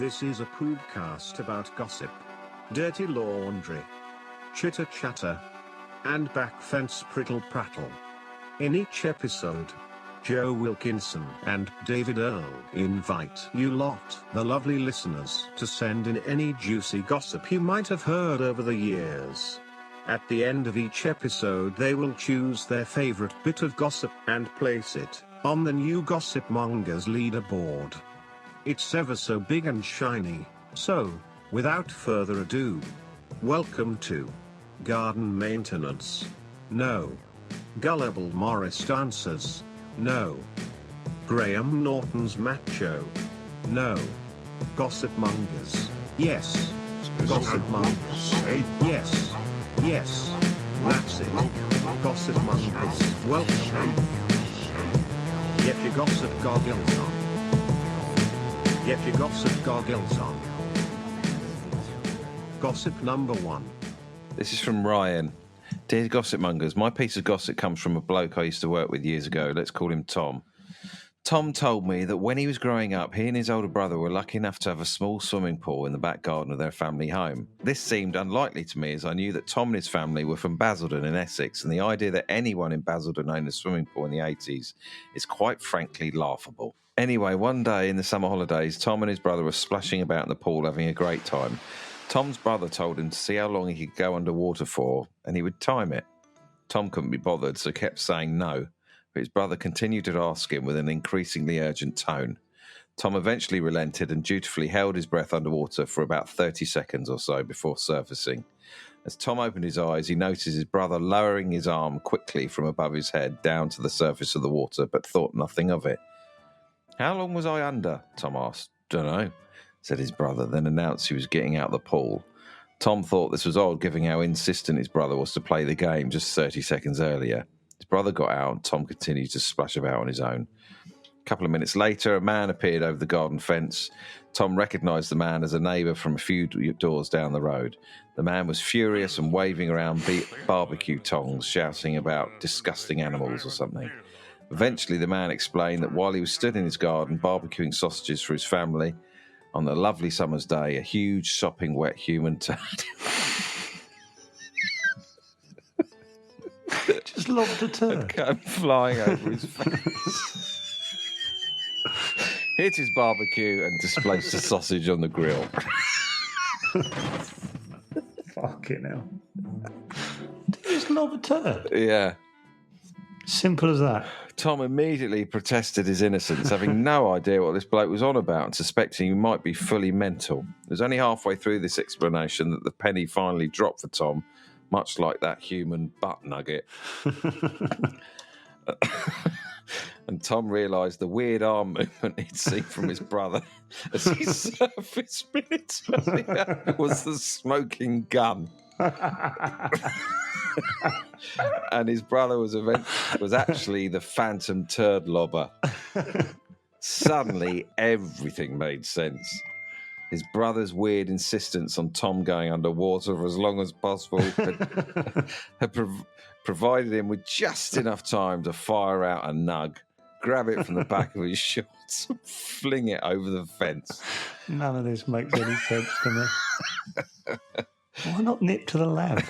This is a podcast about gossip, dirty laundry, chitter-chatter, and backfence prittle-prattle. In each episode, Joe Wilkinson and David Earl invite you lot, the lovely listeners, to send in any juicy gossip you might have heard over the years. At the end of each episode they will choose their favorite bit of gossip and place it on the new Gossipmongers leaderboard. It's ever so big and shiny, so, without further ado, welcome to Garden Maintenance. No. Gullible Morris Dancers. No. Graham Norton's Macho. No. Gossipmongers. Yes. Gossipmongers. Yes. Yes. That's it. Gossipmongers. Welcome. Get your gossip goggles on. Get your gossip goggles on. Gossip number 1. This is from Ryan. Dear Gossipmongers, my piece of gossip comes from a bloke I used to work with years ago. Let's call him Tom. Tom told me that when he was growing up, he and his older brother were lucky enough to have a small swimming pool in the back garden of their family home. This seemed unlikely to me as I knew that Tom and his family were from Basildon in Essex, and the idea that anyone in Basildon owned a swimming pool in the 80s is quite frankly laughable. Anyway, one day in the summer holidays, Tom and his brother were splashing about in the pool having a great time. Tom's brother told him to see how long he could go underwater for, and he would time it. Tom couldn't be bothered, so kept saying no. But his brother continued to ask him with an increasingly urgent tone. Tom eventually relented and dutifully held his breath underwater for about 30 seconds or so before surfacing. As Tom opened his eyes, he noticed his brother lowering his arm quickly from above his head down to the surface of the water, but thought nothing of it. How long was I under? Tom asked. Dunno, said his brother, then announced he was getting out of the pool. Tom thought this was odd, given how insistent his brother was to play the game just 30 seconds earlier. His brother got out and Tom continued to splash about on his own. A couple of minutes later, a man appeared over the garden fence. Tom recognised the man as a neighbour from a few doors down the road. The man was furious and waving around barbecue tongs, shouting about disgusting animals or something. Eventually, the man explained that while he was stood in his garden barbecuing sausages for his family, on a lovely summer's day, a huge, sopping wet human turd just lobbed a turd. came flying over his face, hit his barbecue and displaced the sausage on the grill. Fucking hell. Did you just lob a turd? Yeah. Simple as that. Tom immediately protested his innocence, having no idea what this bloke was on about and suspecting he might be fully mental. It was only halfway through this explanation that the penny finally dropped for Tom, much like that human butt nugget. And Tom realised the weird arm movement he'd seen from his brother as he surfaced minutes earlier was the smoking gun. And his brother was actually the phantom turd lobber. Suddenly, everything made sense. His brother's weird insistence on Tom going underwater for as long as possible had provided him with just enough time to fire out a nug, grab it from the back of his shorts, and fling it over the fence. None of this makes any sense to me. Why not nip to the lab?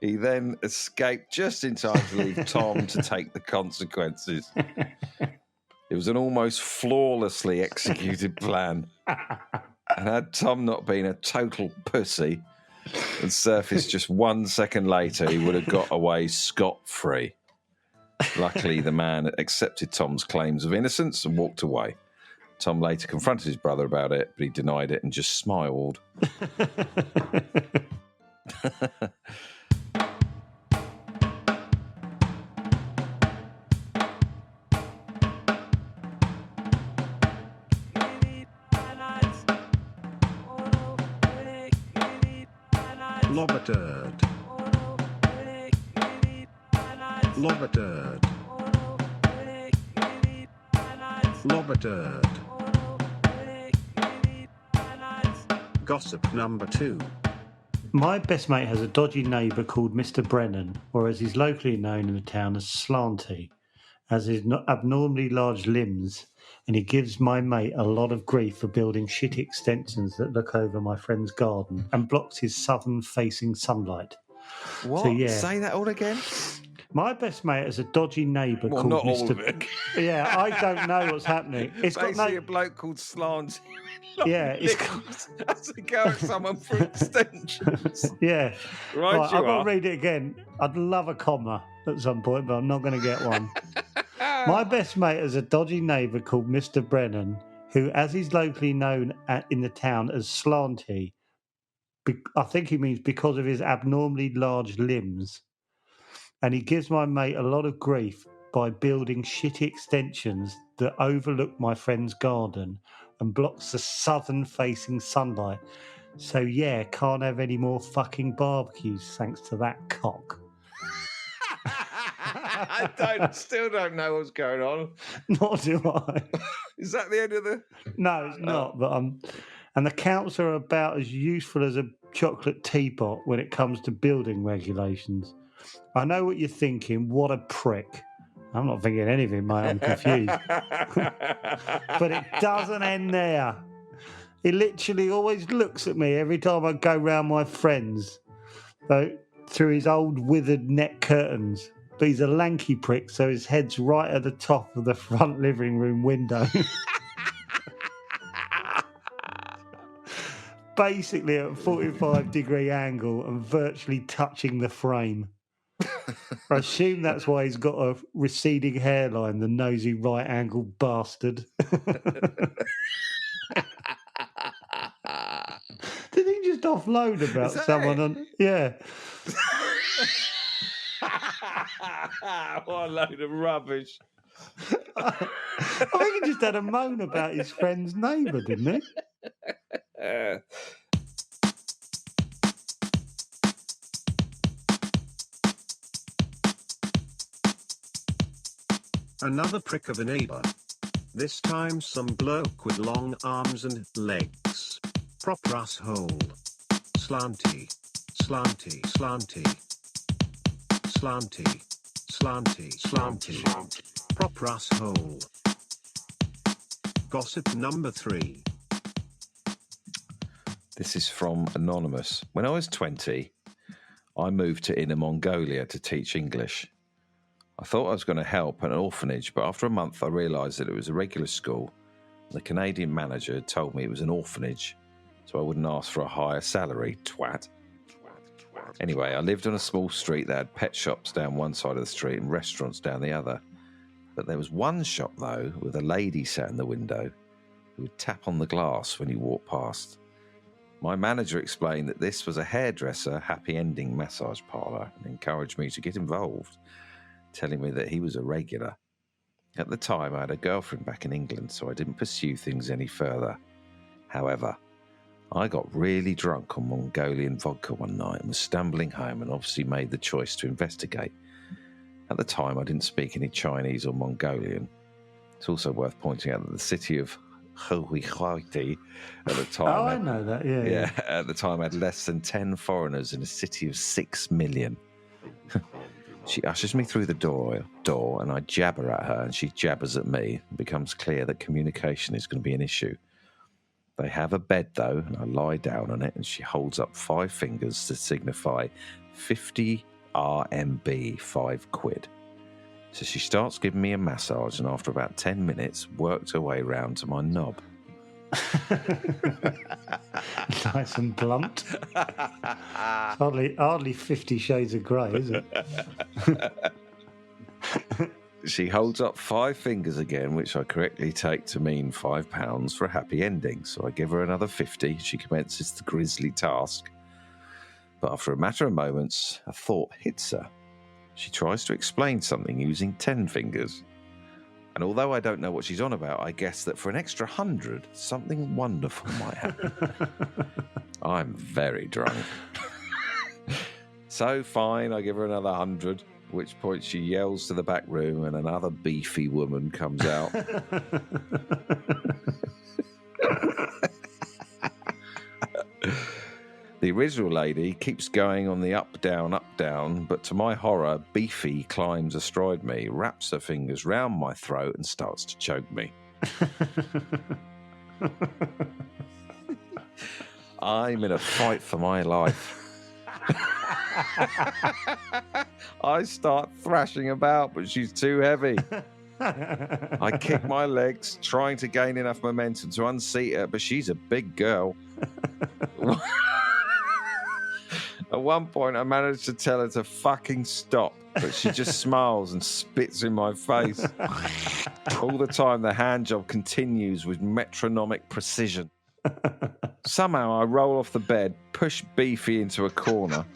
He then escaped just in time to leave Tom to take the consequences. It was an almost flawlessly executed plan. And had Tom not been a total pussy and surfaced just 1 second later, he would have got away scot-free. Luckily, the man accepted Tom's claims of innocence and walked away. Tom later confronted his brother about it, but he denied it and just smiled. Lobber turd. Lobber turd. Lobber turd. Gossip number 2. My best mate has a dodgy neighbour called Mr. Brennan, or as he's locally known in the town as Slanty. has his abnormally large limbs, and he gives my mate a lot of grief for building shit extensions that look over my friend's garden and blocks his southern-facing sunlight. What? So, yeah. Say that all again? My best mate is a dodgy neighbour Well, called not Mr. all of it. Yeah, I don't know what's happening. It's got Basically, no... a bloke called Slant. Yeah, it's has to go at someone for extensions. Yeah. Right, I've got to read it again. I'd love a comma at some point, but I'm not going to get one. My best mate is a dodgy neighbour called Mr. Brennan, who, as he's locally known in the town as Slanty, I think he means because of his abnormally large limbs. And he gives my mate a lot of grief by building shitty extensions that overlook my friend's garden and blocks the southern-facing sunlight. So, yeah, can't have any more fucking barbecues thanks to that cock. I still don't know what's going on. Nor do I. Is that the end of the... No, it's not. But and the counts are about as useful as a chocolate teapot when it comes to building regulations. I know what you're thinking. What a prick. I'm not thinking anything, mate. I'm confused. But it doesn't end there. He literally always looks at me every time I go round my friends through his old withered net curtains. But he's a lanky prick, so his head's right at the top of the front living room window. Basically at a 45-degree angle and virtually touching the frame. I assume that's why he's got a receding hairline, the nosy right-angled bastard. Did he just offload about someone on... Yeah. What a load of rubbish. I think he just had a moan about his friend's neighbour, didn't he? Another prick of a neighbour. This time some bloke with long arms and legs. Proper asshole. Slanty. Slanty. Slanty. Slanty. Slanty. Slanty. Proper asshole. Gossip number 3. This is from Anonymous. When I was 20, I moved to Inner Mongolia to teach English. I thought I was going to help at an orphanage, but after a month I realised that it was a regular school. The Canadian manager had told me it was an orphanage, so I wouldn't ask for a higher salary, twat. Anyway, I lived on a small street that had pet shops down one side of the street and restaurants down the other. But there was one shop, though, with a lady sat in the window who would tap on the glass when you walked past. My manager explained that this was a hairdresser happy ending massage parlour and encouraged me to get involved, telling me that he was a regular. At the time, I had a girlfriend back in England, so I didn't pursue things any further. However, I got really drunk on Mongolian vodka one night and was stumbling home and obviously made the choice to investigate. At the time, I didn't speak any Chinese or Mongolian. It's also worth pointing out that the city of Huihuaiti at the time... Oh, I know that, yeah. At the time had less than 10 foreigners in a city of 6 million. She ushers me through the door and I jabber at her and she jabbers at me. It becomes clear that communication is going to be an issue. They have a bed though, and I lie down on it and she holds up 5 fingers to signify 50 RMB, 5 quid. So she starts giving me a massage and after about 10 minutes worked her way round to my knob. Nice and blunt. Hardly 50 Shades of Grey, is it? She holds up 5 fingers again, which I correctly take to mean £5 for a happy ending. So I give her another 50. She commences the grisly task. But after a matter of moments, a thought hits her. She tries to explain something using 10 fingers. And although I don't know what she's on about, I guess that for an extra 100, something wonderful might happen. I'm very drunk. So fine, I give her another 100, at which point she yells to the back room and another beefy woman comes out. The original lady keeps going on the up, down, but to my horror, Beefy climbs astride me, wraps her fingers round my throat and starts to choke me. I'm in a fight for my life. I start thrashing about, but she's too heavy. I kick my legs, trying to gain enough momentum to unseat her, but she's a big girl. At one point, I managed to tell her to fucking stop, but she just smiles and spits in my face. All the time, the hand job continues with metronomic precision. Somehow, I roll off the bed, push Beefy into a corner.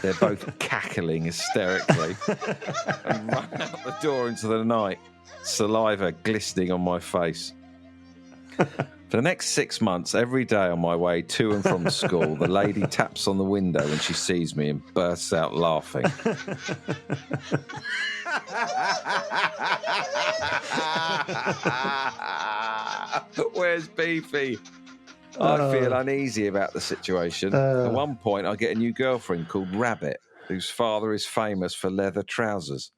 They're both cackling hysterically and run out the door into the night, saliva glistening on my face. For the next 6 months, every day on my way to and from school, the lady taps on the window when she sees me and bursts out laughing. Where's Beefy? I feel uneasy about the situation. At one point, I get a new girlfriend called Rabbit, whose father is famous for leather trousers.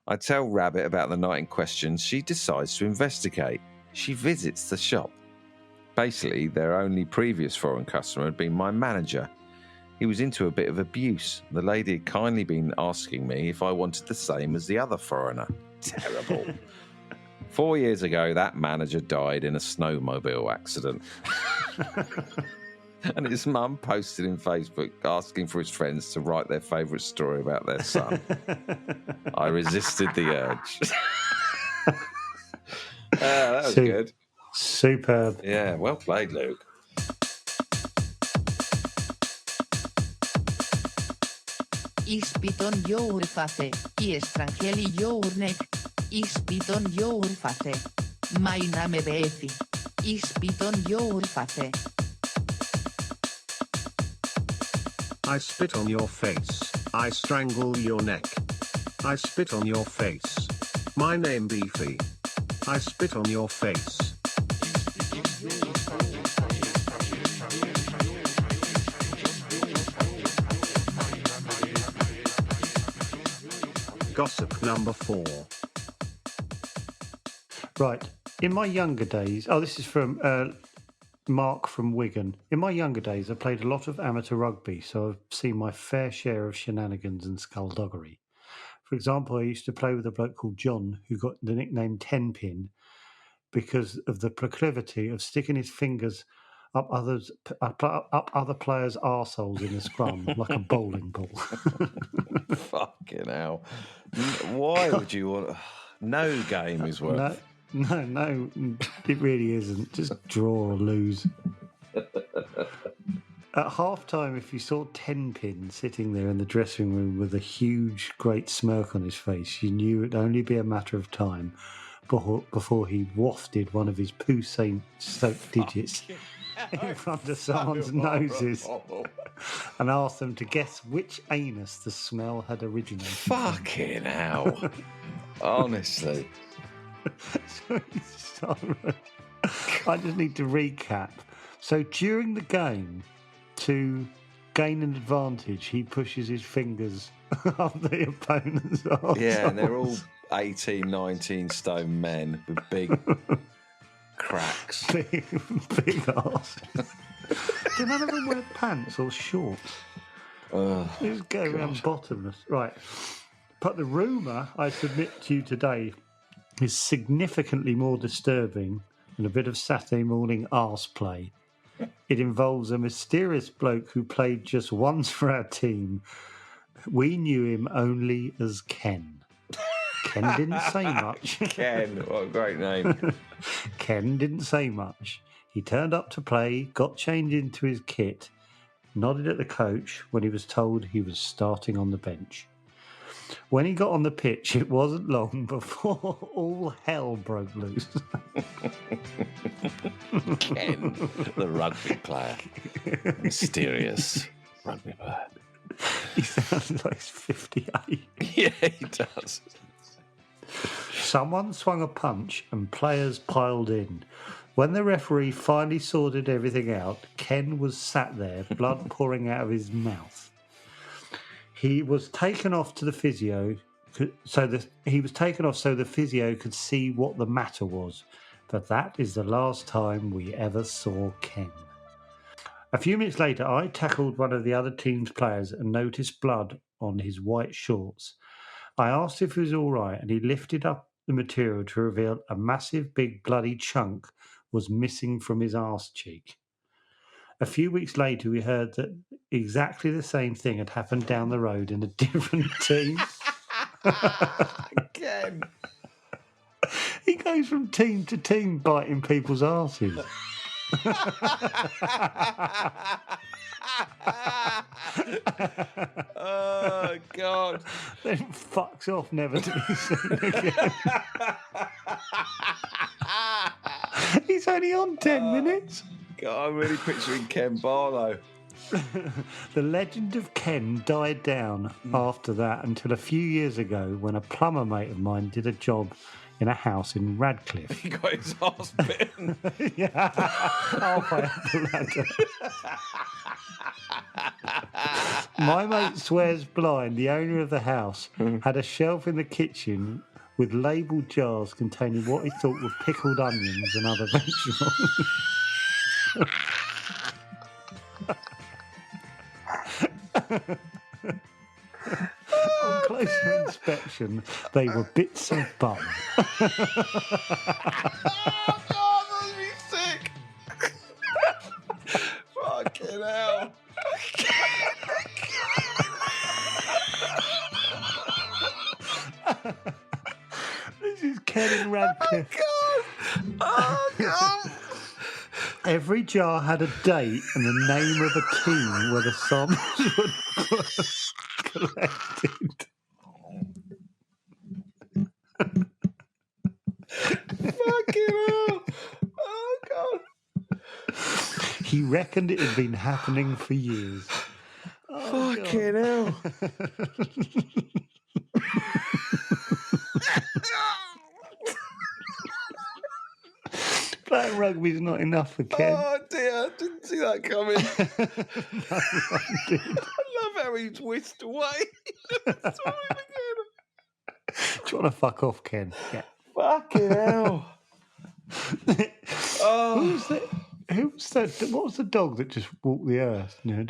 I tell Rabbit about the night in question. She decides to investigate. She visits the shop. Basically, their only previous foreign customer had been my manager. He was into a bit of abuse. The lady had kindly been asking me if I wanted the same as the other foreigner. Terrible. 4 years ago, that manager died in a snowmobile accident. And his mum posted in Facebook asking for his friends to write their favourite story about their son. I resisted the urge. That was good. Superb. Yeah, well played, Luke. I spit on your face, I strangely your neck. I spit on your face. My name is Beefy. I spit on your face. I spit on your face, I strangle your neck. I spit on your face. My name Beefy. I spit on your face. Gossip number 4. Right. In my younger days, this is from Mark from Wigan. In my younger days, I played a lot of amateur rugby, so I've seen my fair share of shenanigans and skullduggery. For example, I used to play with a bloke called John, who got the nickname Tenpin because of the proclivity of sticking his fingers up other players' arseholes in a scrum like a bowling ball. Fucking hell. Why would you want... No game is worth... No, it really isn't. Just draw or lose. At half-time, if you saw Tenpin sitting there in the dressing room with a huge, great smirk on his face, you knew it'd only be a matter of time before he wafted one of his poo-soaked digits in front of someone's noses and asked them to guess which anus the smell had originated from. Fucking hell. Honestly. I just need to recap. So during the game, to gain an advantage, he pushes his fingers up the opponent's arse. Yeah, and they're all 18, 19 stone men with big cracks. Big arse. Do none of them wear pants or shorts? Oh, They just go around bottomless. Right. But the rumour I submit to you today is significantly more disturbing than a bit of Saturday morning arse play. It involves a mysterious bloke who played just once for our team. We knew him only as Ken. Ken didn't say much. Ken, what a great name. Ken didn't say much. He turned up to play, got changed into his kit, nodded at the coach when he was told he was starting on the bench. When he got on the pitch, it wasn't long before all hell broke loose. Ken, the rugby player. Mysterious rugby player. He sounds like he's 58. Yeah, he does. Someone swung a punch and players piled in. When the referee finally sorted everything out, Ken was sat there, blood pouring out of his mouth. He was taken off to the physio, so the physio could see what the matter was. But that is the last time we ever saw Ken. A few minutes later, I tackled one of the other team's players and noticed blood on his white shorts. I asked if he was all right, and he lifted up the material to reveal a massive, big, bloody chunk was missing from his arse cheek. A few weeks later, we heard that exactly the same thing had happened down the road in a different team. Again. He goes from team to team biting people's arses. Oh, God. Then fucks off, never to be seen again. He's only on 10 minutes. God, I'm really picturing Ken Barlow. The legend of Ken died down after that until a few years ago when a plumber mate of mine did a job in a house in Radcliffe. He got his arse bitten. Yeah, halfway up the ladder. My mate swears blind the owner of the house had a shelf in the kitchen with labelled jars containing what he thought were pickled onions and other vegetables. On closer inspection, they were bits of bum. Oh, God, that made me sick. Fucking hell. This is Ken in Radcliffe. Oh, God. Every jar had a date and the name of a team where the samples were collected. Fucking hell. Oh, God. He reckoned it had been happening for years. Oh, Fucking hell. Playing rugby's not enough for Ken. Oh, dear. Didn't see that coming. No, I did. I love how he whisked away. Saw him again. Do you want to fuck off, Ken? Yeah. Fucking hell. Oh. Who was that? What was the dog that just walked the earth? No,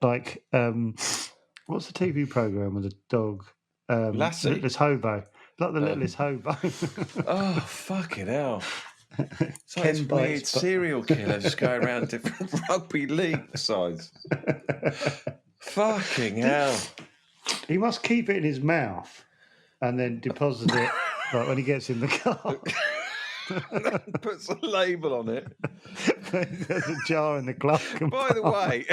like, what's the TV program with the dog? Lassie? Littlest Hobo. Like the Littlest Hobo. Oh, fucking hell. It's like Ken this bites, weird but- serial killer just going around different rugby league sides. Fucking hell. He must keep it in his mouth and then deposit it like when he gets in the car. Puts a label on it. There's a jar in the glove By the way,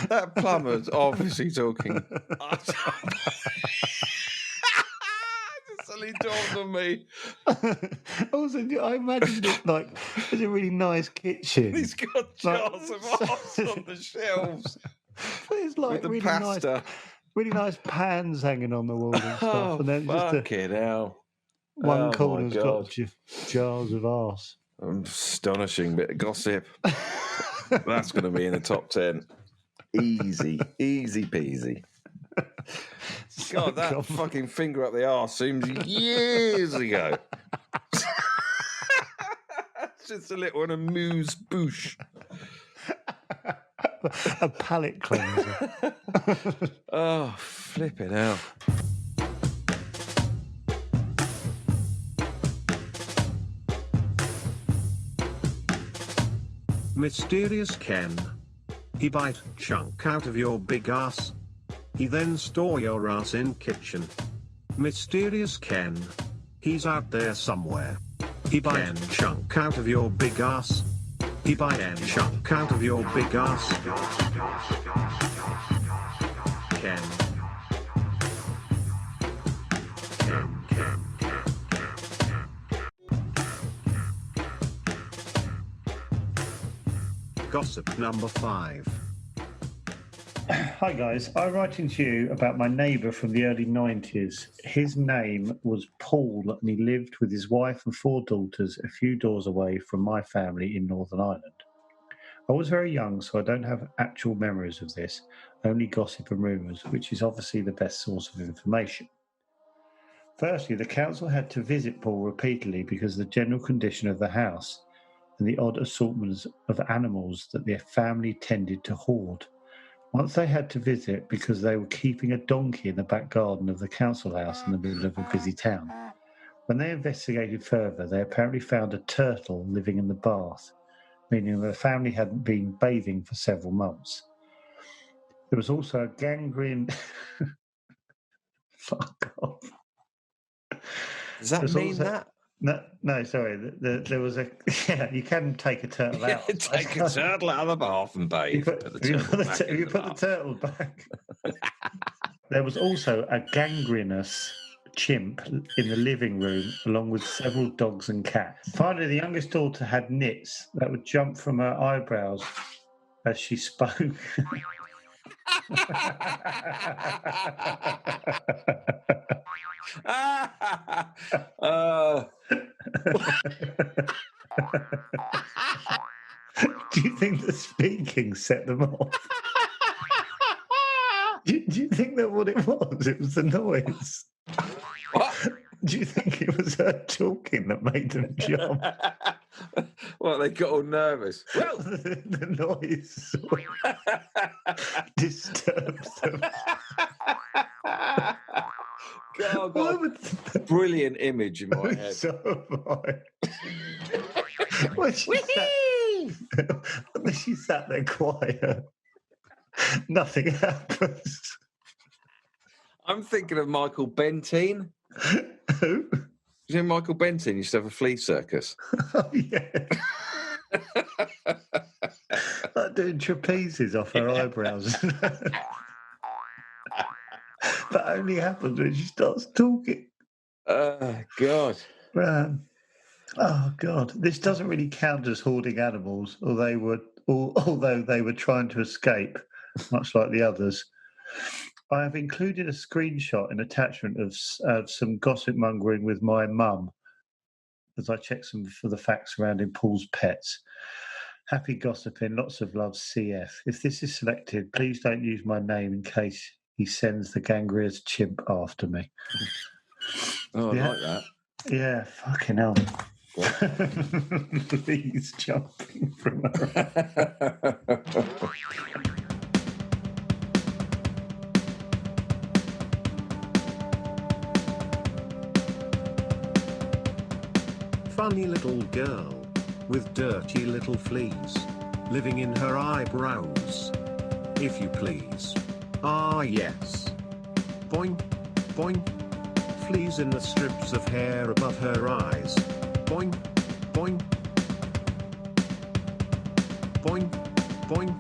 that plumber's obviously talking. Just suddenly dawned on me. Also, I imagined it like it's a really nice kitchen. He's got jars of arse on the shelves But it's like with the really pasta. really nice pans hanging on the wall and stuff, Oh, and then just fucking hell. one Oh, my corner's got God. jars of arse. Astonishing bit of gossip. That's going to be in the top 10. Easy peasy. God, that confident. fucking finger up the arse seems years ago. It's just a little amuse bouche. A palate cleanser. Oh, flipping hell. Mysterious Ken. He bite chunk out of your big ass. He then store your ass in kitchen. Mysterious Ken. He's out there somewhere. He bite chunk out of your big ass. He bite chunk out of your big ass. Ken. Gossip number 5. Hi guys, I'm writing to you about my neighbour from the early 90s. His name was Paul and he lived with his wife and 4 daughters a few doors away from my family in Northern Ireland. I was very young, so I don't have actual memories of this, only gossip and rumours, which is obviously the best source of information. Firstly, the council had to visit Paul repeatedly because of the general condition of the house and the odd assortments of animals that their family tended to hoard. Once they had to visit because they were keeping a donkey in the back garden of the council house in the middle of a busy town. When they investigated further, they apparently found a turtle living in the bath, meaning the family hadn't been bathing for several months. There was also a gangrene... Fuck off. Does that There's mean also- that? No, sorry. There was a... Yeah, you can take a turtle out. Take a turtle out of the bath and You bathe. put, Put the turtle back in you the put the bath. turtle back. There was also a gangrenous chimp in the living room, along with several dogs and cats. Finally, the youngest daughter had nits that would jump from her eyebrows as she spoke. Oh. Do you think the speaking set them off? Do you think that what it was? It was the noise. What? Do you think it was her talking that made them jump? Well, they got all nervous. Well, The noise disturbs them. God, Why God. would Brilliant image in my head. so am I. When she sat there quiet, nothing happens. I'm thinking of Michael Bentine. Who? You know Michael Bentine used to have a flea circus. Oh, yeah. Like doing trapezes off her eyebrows. That only happens when she starts talking. Oh, God. Oh God, this doesn't really count as hoarding animals, although they were trying to escape, much like the others. I have included a screenshot and attachment of some gossip mongering with my mum, as I check some for the facts surrounding Paul's pets. Happy gossiping, lots of love, CF. If this is selected, please don't use my name in case he sends the gangrenous chimp after me. Oh, Yeah. I like that. Yeah, fucking hell. Please jumping from her. Funny little girl with dirty little fleas living in her eyebrows. If you please. Ah, yes. Boing, boing. Fleas in the strips of hair above her eyes. Boing, boing. Boing, boing.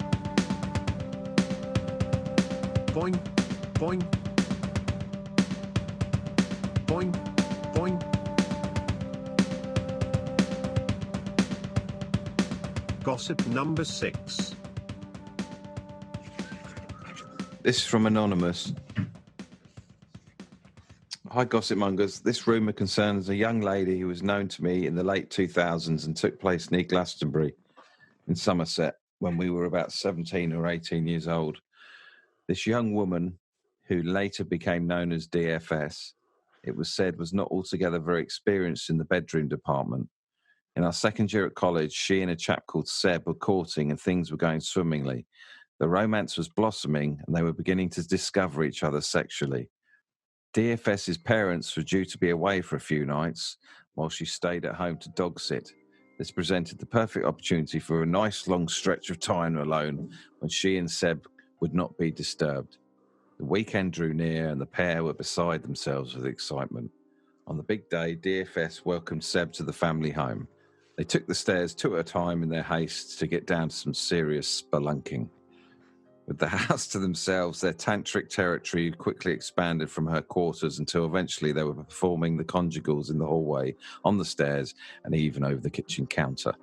Boing, boing. Boing, boing. Gossip number 6. This is from Anonymous. Hi, Gossipmongers. This rumour concerns a young lady who was known to me in the late 2000s and took place near Glastonbury in Somerset when we were about 17 or 18 years old. This young woman, who later became known as DFS, it was said was not altogether very experienced in the bedroom department. In our second year at college, she and a chap called Seb were courting and things were going swimmingly. The romance was blossoming and they were beginning to discover each other sexually. DFS's parents were due to be away for a few nights while she stayed at home to dog sit. This presented the perfect opportunity for a nice long stretch of time alone when she and Seb would not be disturbed. The weekend drew near and the pair were beside themselves with excitement. On the big day, DFS welcomed Seb to the family home. They took the stairs 2 at a time in their haste to get down to some serious spelunking. With the house to themselves, their tantric territory quickly expanded from her quarters until eventually they were performing the conjugals in the hallway, on the stairs, and even over the kitchen counter.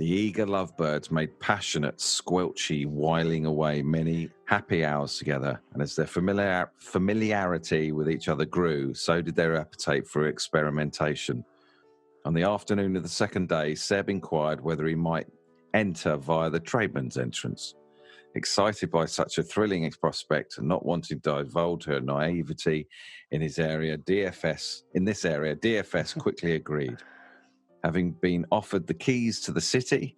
The eager lovebirds made passionate, squelchy, whiling away many happy hours together, and as their familiarity with each other grew, so did their appetite for experimentation. On the afternoon of the second day, Seb inquired whether he might enter via the tradesman's entrance. Excited by such a thrilling prospect and not wanting to divulge her naivety in this area, DFS quickly agreed. Having been offered the keys to the city,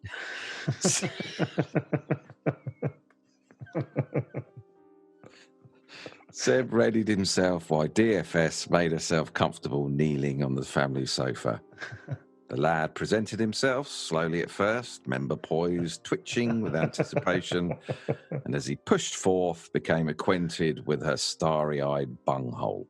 Seb readied himself while DFS made herself comfortable kneeling on the family sofa. The lad presented himself, slowly at first, member poised, twitching with anticipation, and as he pushed forth, became acquainted with her starry-eyed bunghole.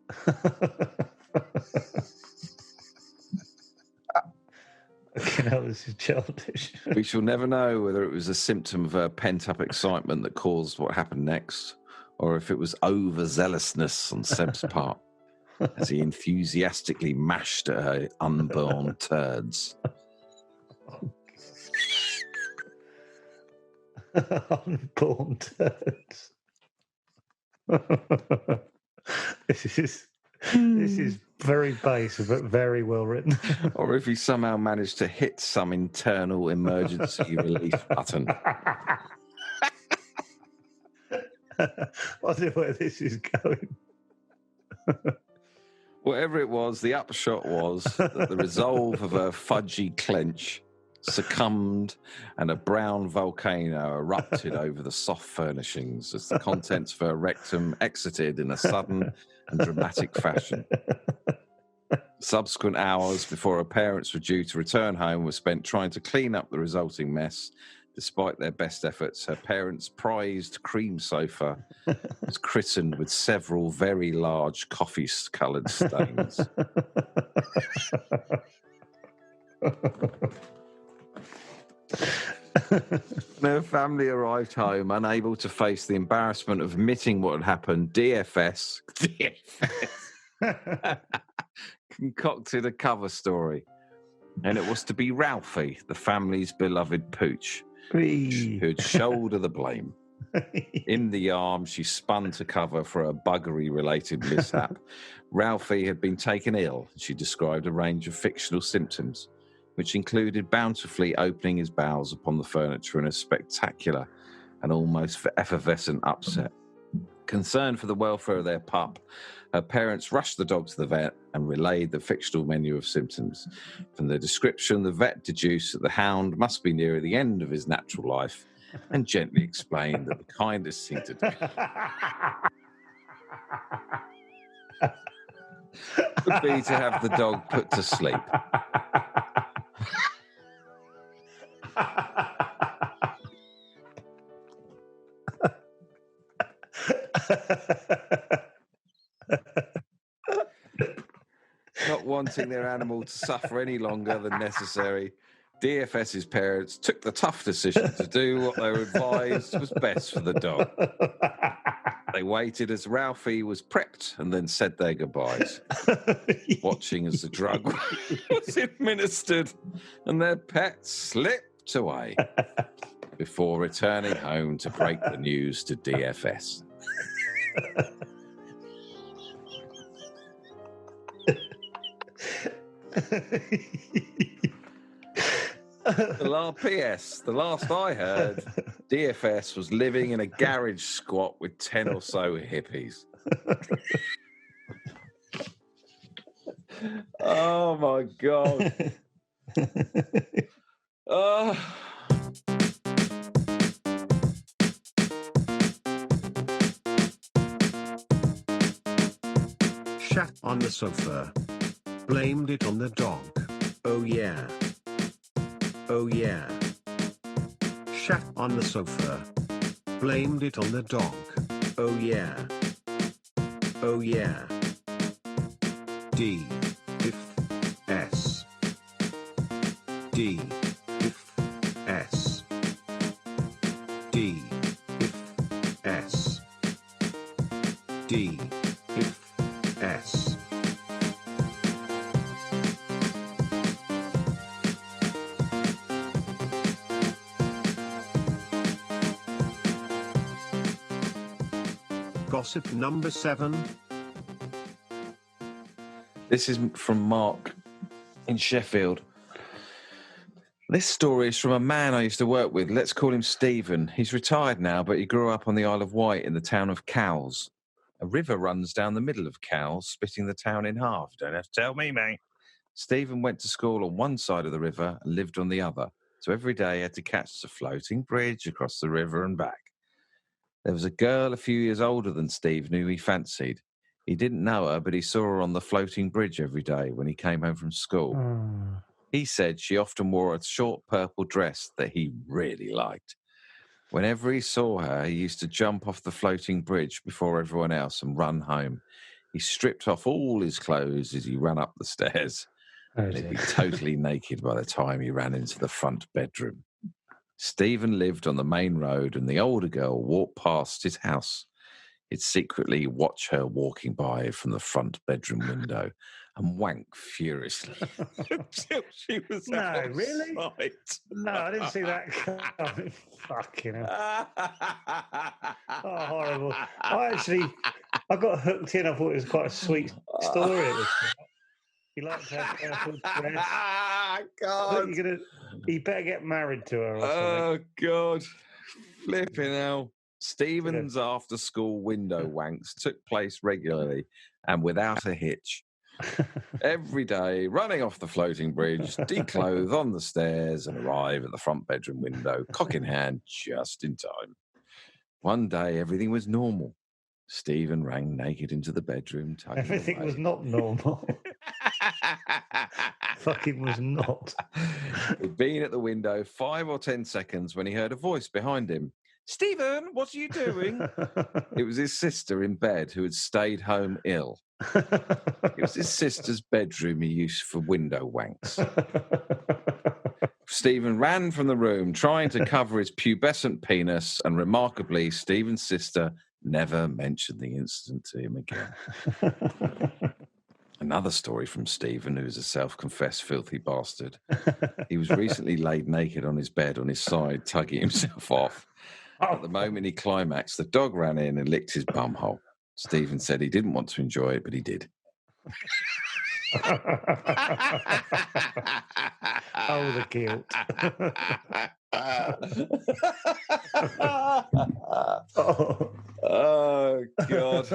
This is childish. We shall never know whether it was a symptom of her pent-up excitement that caused what happened next, or if it was overzealousness on Seb's part, as he enthusiastically mashed at her unborn turds. Unborn turds. This is very base, but very well written. Or if he somehow managed to hit some internal emergency relief button. I wonder where this is going. Whatever it was, the upshot was that the resolve of her fudgy clench succumbed and a brown volcano erupted over the soft furnishings as the contents of her rectum exited in a sudden and dramatic fashion. Subsequent hours before her parents were due to return home were spent trying to clean up the resulting mess. Despite their best efforts, her parents' prized cream sofa was christened with several very large coffee-coloured stains. When her family arrived home, unable to face the embarrassment of admitting what had happened, DFS concocted a cover story. And it was to be Ralphie, the family's beloved pooch, who'd shoulder the blame. In the arm, she spun to cover for a buggery-related mishap. Ralphie had been taken ill. She described a range of fictional symptoms, which included bountifully opening his bowels upon the furniture in a spectacular and almost effervescent upset. Concerned for the welfare of their pup, her parents rushed the dog to the vet and relayed the fictional menu of symptoms. From the description, the vet deduced that the hound must be near the end of his natural life and gently explained that the kindest thing to do would be to have the dog put to sleep. Not wanting their animal to suffer any longer than necessary, DFS's parents took the tough decision to do what they were advised was best for the dog. They waited as Ralphie was prepped and then said their goodbyes, watching as the drug was administered and their pet slipped away before returning home to break the news to DFS. P.S. The last I heard, DFS was living in a garage squat with 10 or so hippies. Oh my God. Shat on the sofa. Blamed it on the dog. Oh yeah. Oh yeah. Shat on the sofa. Blamed it on the dog. Oh yeah. Oh yeah. D. If. S. D. If. S. D. If. S. D. If. S. Gossip number 7. This is from Mark in Sheffield. This story is from a man I used to work with. Let's call him Stephen. He's retired now, but he grew up on the Isle of Wight in the town of Cowes. A river runs down the middle of Cowes, splitting the town in half. Don't have to tell me, mate. Stephen went to school on one side of the river and lived on the other. So every day he had to catch the floating bridge across the river and back. There was a girl a few years older than Stephen who he fancied. He didn't know her, but he saw her on the floating bridge every day when he came home from school. He said she often wore a short purple dress that he really liked. Whenever he saw her, he used to jump off the floating bridge before everyone else and run home. He stripped off all his clothes as he ran up the stairs. And he'd be totally naked by the time he ran into the front bedroom. Stephen lived on the main road, and the older girl walked past his house. He'd secretly watch her walking by from the front bedroom window and wank furiously until she was out of really? sight. No, I didn't see that coming. Fucking hell. Oh, horrible. I got hooked in. I thought it was quite a sweet story at this point. You like to have purple dress. God. You better get married to her or something. Oh, God. Flipping hell. Stephen's after-school window wanks took place regularly and without a hitch. Every day, running off the floating bridge, declothe on the stairs and arrive at the front bedroom window, cock in hand, just in time. One day, everything was normal. Stephen ran naked into the bedroom. Everything was not normal. Fucking was not. He'd been at the window 5 or 10 seconds when he heard a voice behind him. Stephen, what are you doing? It was his sister in bed who had stayed home ill. It was his sister's bedroom he used for window wanks. Stephen ran from the room, trying to cover his pubescent penis, and remarkably, Stephen's sister never mentioned the incident to him again. Another story from Stephen, who's a self-confessed filthy bastard. He was recently laid naked on his bed on his side, tugging himself off. At the moment he climaxed, the dog ran in and licked his bumhole. Stephen said he didn't want to enjoy it, but he did. Oh, the guilt. Oh, God.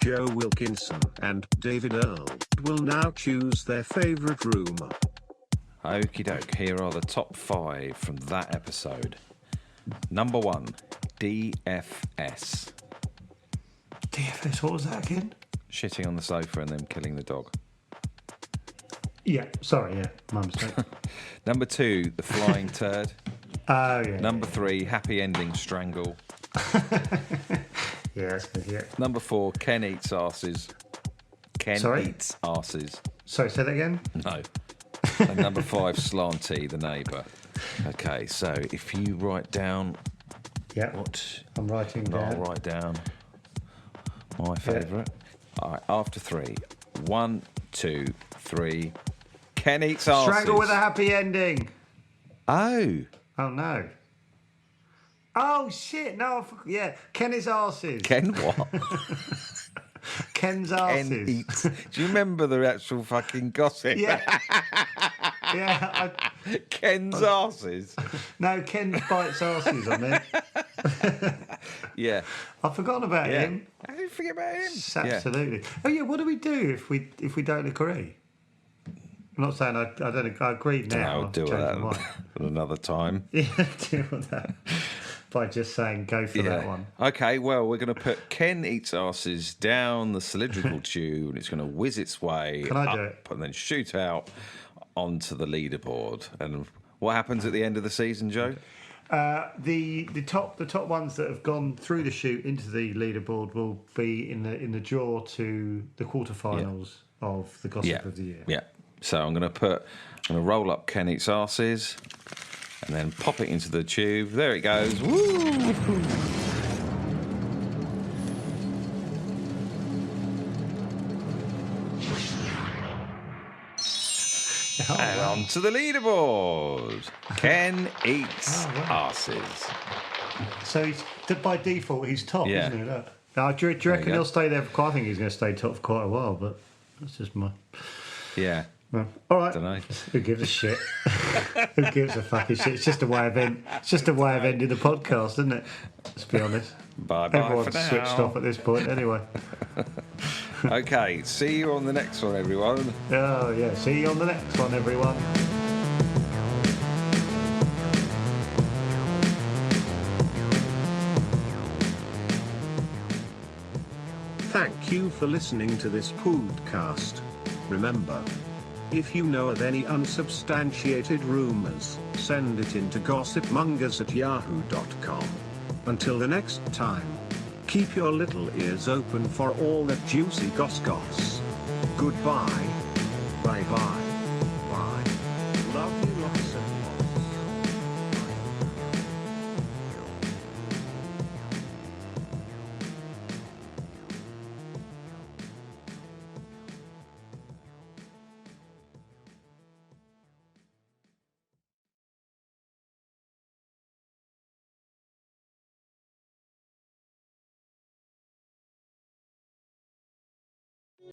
Joe Wilkinson and David Earl will now choose their favourite rumour. Okie doke, here are the top 5 from that episode. Number 1, DFS. DFS, what was that again? Shitting on the sofa and then killing the dog. Yeah, sorry, yeah, my mistake. Number 2, the flying turd. Oh, yeah. Number 3, happy ending strangle. Yeah, that's good, yeah. Number 4, Ken eats arses. Ken Sorry? eats arses. Sorry, say that again? No. And number 5, Slanty, the neighbour. Okay, so if you write down... Yeah, what? I'm writing down. I'll write down my favourite. All right, after 3. 1, 2, 3. Ken eats arses. Strangle with a happy ending. Oh. Oh, no. Oh, shit, no, yeah. Ken is arses. Ken what? Ken's arses. Ken eats. Do you remember the actual fucking gossip? Yeah. Yeah. Ken's arses. No, Ken bites arses, I meant. Yeah. I've forgotten about him. How did you forget about him? Absolutely. Yeah. Oh, yeah, what do we do if we don't agree? I'm not saying I don't. I agree now. I'll do that another time. Yeah, deal with that. By just saying go for that one. Okay, well, we're going to put Ken eats arses down the cylindrical tube and it's going to whiz its way Can I up do it? and then shoot out onto the leaderboard. And what happens at the end of the season, Joe? The top ones that have gone through the chute into the leaderboard will be in the draw to the quarterfinals of the Gossip of the Year. Yeah. So I'm going to roll up Ken eats arses and then pop it into the tube. There it goes. Woo! And on to the leaderboard. Ken eats asses. So he's by default he's top, Yeah. isn't he? Look. Now, do you reckon he'll stay there for quite? I think he's going to stay top for quite a while, but that's just my. Yeah. Well, all right. Dunno. Who gives a shit? Who gives a fucking shit? It's just a way of ending the podcast, isn't it? Let's be honest. Bye bye Everyone's for now. switched off at this point, anyway. Okay, see you on the next one, everyone. Oh yeah. See you on the next one, everyone. Thank you for listening to this podcast. Remember, if you know of any unsubstantiated rumours, send it in to gossipmongers@yahoo.com. Until the next time, keep your little ears open for all that juicy goss. Goodbye.